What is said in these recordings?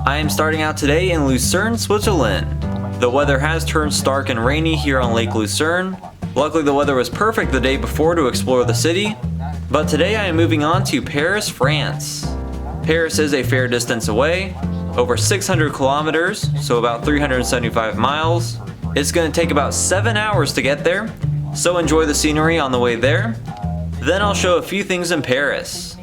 I am starting out today in Lucerne, Switzerland. The weather has turned stark and rainy here on Lake Lucerne. Luckily the weather was perfect the day before to explore the city, but today I am moving on to Paris, France. Paris is a fair distance away, over 600 kilometers, so about 375 miles. It's going to take about 7 hours to get there, so enjoy the scenery on the way there. Then I'll show a few things in Paris.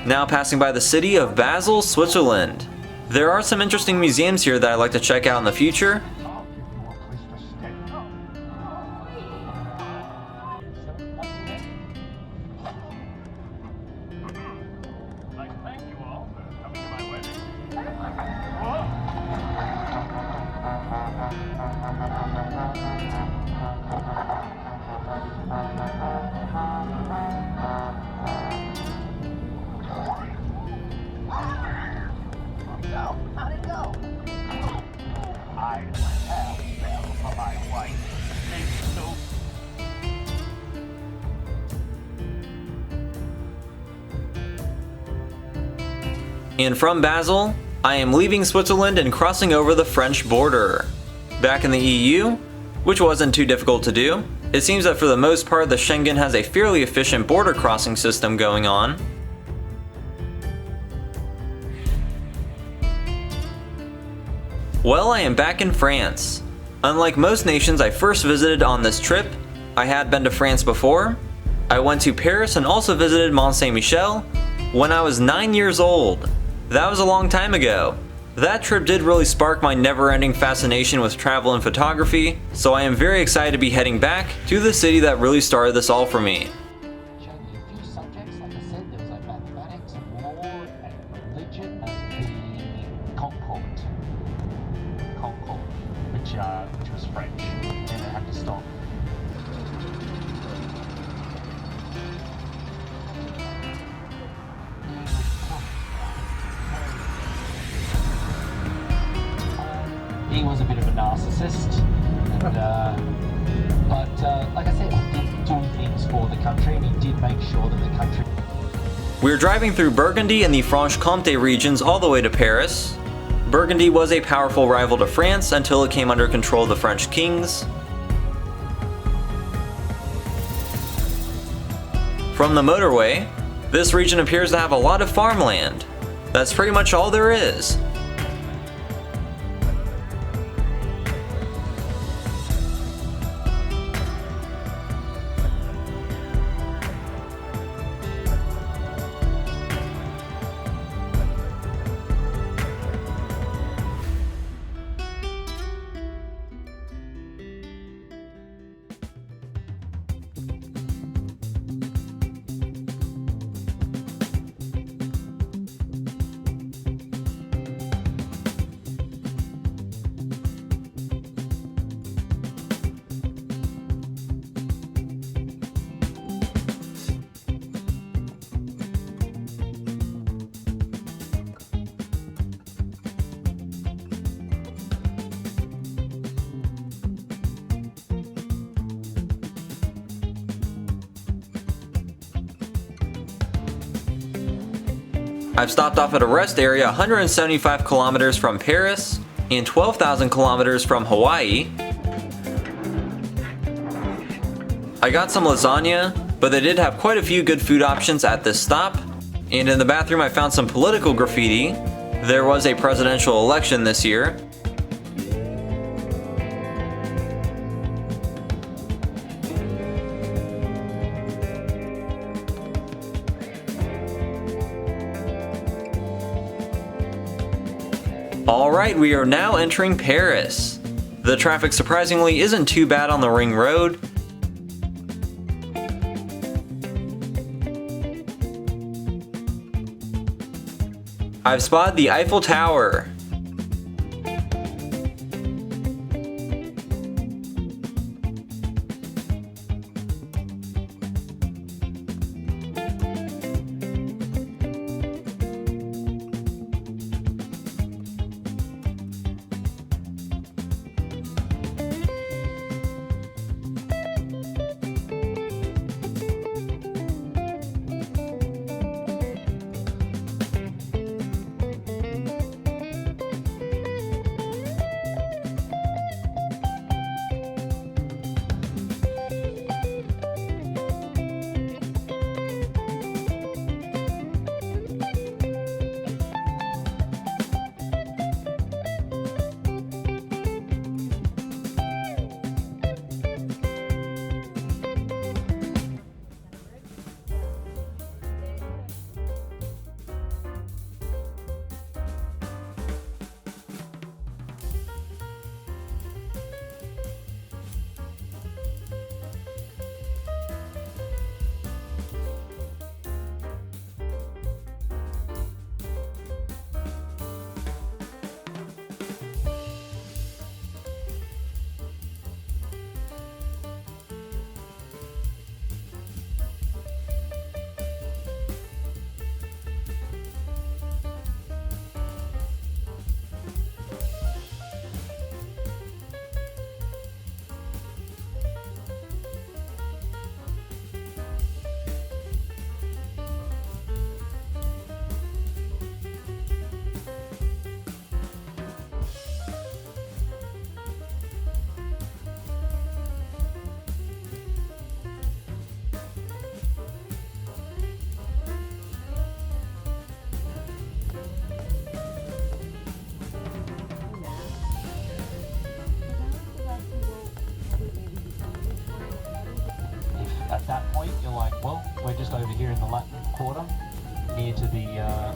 Now passing by the city of Basel, Switzerland. There are some interesting museums here that I'd like to check out in the future. And from Basel, I am leaving Switzerland and crossing over the French border. Back in the EU, which wasn't too difficult to do, it seems that for the most part the Schengen has a fairly efficient border crossing system going on. Well, I am back in France. Unlike most nations I first visited on this trip, I had been to France before. I went to Paris and also visited Mont Saint-Michel when I was 9 years old. That was a long time ago. That trip did really spark my never-ending fascination with travel and photography, so I am very excited to be heading back to the city that really started this all for me. Which was French, and I had to stop. He was a bit of a narcissist, and, but like I said, he did do things for the country, and he did make sure that the country... We're driving through Burgundy and the Franche-Comté regions all the way to Paris. Burgundy was a powerful rival to France until it came under control of the French kings. From the motorway, this region appears to have a lot of farmland. That's pretty much all there is. I've stopped off at a rest area 175 kilometers from Paris and 12,000 kilometers from Hawaii. I got some lasagna, but they did have quite a few good food options at this stop, And in the bathroom I found some political graffiti. There was a presidential election this year. Alright, we are now entering Paris. The traffic surprisingly isn't too bad on the ring road. I've spotted the Eiffel Tower. At that point, you're like, well, we're just over here in the Latin Quarter, near to the...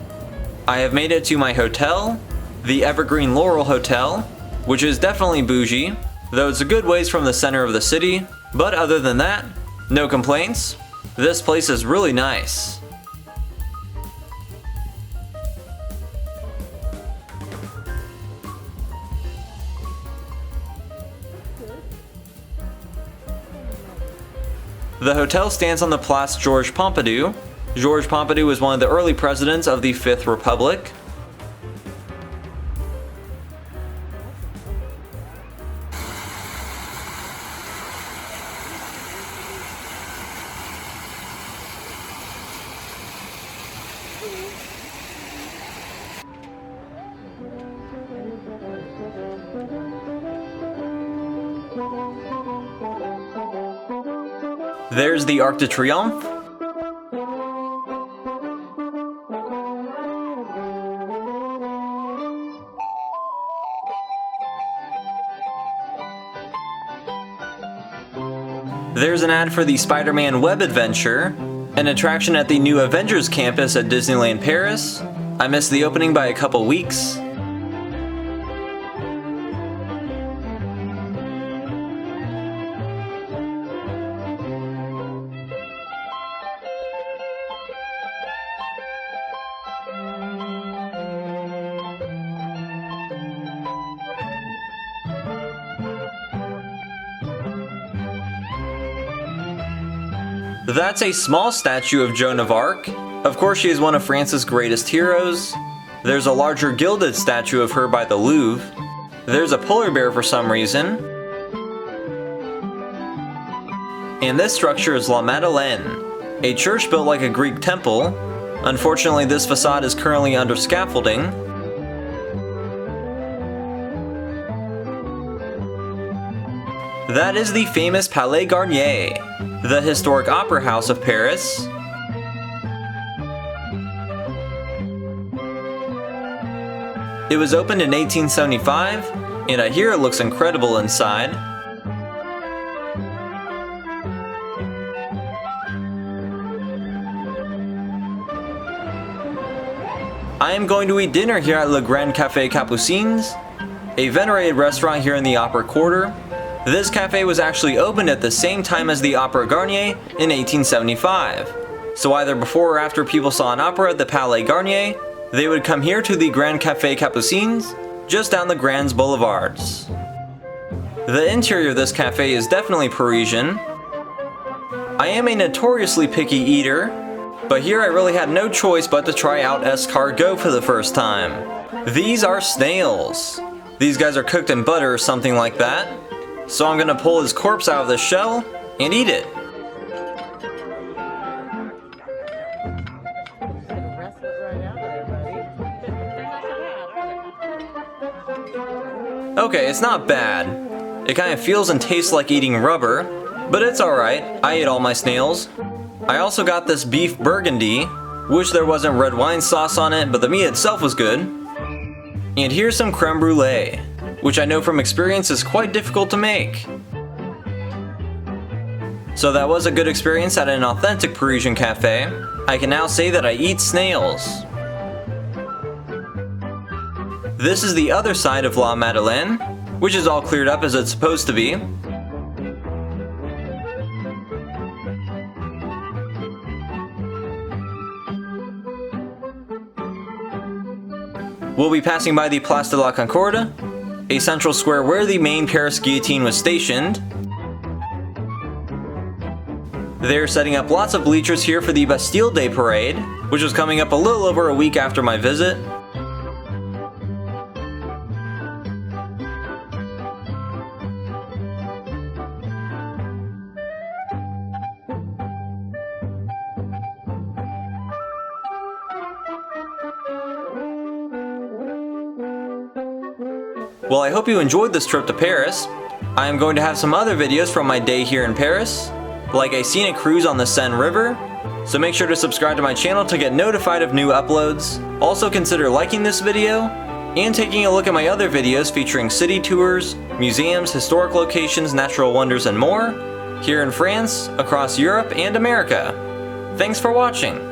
I have made it to my hotel, the Evergreen Laurel Hotel, which is definitely bougie, though it's a good ways from the center of the city, but other than that, no complaints. This place is really nice. The hotel stands on the Place Georges Pompidou. Georges Pompidou was one of the early presidents of the Fifth Republic. There's the Arc de Triomphe. There's an ad for the Spider-Man Web Adventure, an attraction at the new Avengers campus at Disneyland Paris. I missed the opening by a couple weeks. That's a small statue of Joan of Arc. Of course, she is one of France's greatest heroes. There's a larger gilded statue of her by the Louvre. There's a polar bear for some reason. And this structure is La Madeleine, a church built like a Greek temple. Unfortunately, this facade is currently under scaffolding. That is the famous Palais Garnier, the historic opera house of Paris. It was opened in 1875, and I hear it looks incredible inside. I am going to eat dinner here at Le Grand Cafe Capucines, a venerated restaurant here in the Opera Quarter. This cafe was actually opened at the same time as the Palais Garnier in 1875. So either before or after people saw an opera at the Palais Garnier, they would come here to the Grand Cafe Capucines, just down the Grands Boulevards. The interior of this cafe is definitely Parisian. I am a notoriously picky eater, but here I really had no choice but to try out escargot for the first time. These are snails. These guys are cooked in butter or something like that. So I'm gonna pull his corpse out of the shell and eat it. Okay, it's not bad. It kind of feels and tastes like eating rubber, but it's alright. I ate all my snails. I also got this beef burgundy. Wish there wasn't red wine sauce on it, but the meat itself was good. And here's some creme brulee, which I know from experience is quite difficult to make. So that was a good experience at an authentic Parisian cafe. I can now say that I eat snails. This is the other side of La Madeleine, which is all cleared up as it's supposed to be. We'll be passing by the Place de la Concorde, a central square where the main Paris guillotine was stationed. They're setting up lots of bleachers here for the Bastille Day Parade, which was coming up a little over a week after my visit. Well, I hope you enjoyed this trip to Paris. I am going to have some other videos from my day here in Paris, like a scenic cruise on the Seine River, so make sure to subscribe to my channel to get notified of new uploads. Also consider liking this video, and taking a look at my other videos featuring city tours, museums, historic locations, natural wonders, and more, here in France, across Europe, and America. Thanks for watching!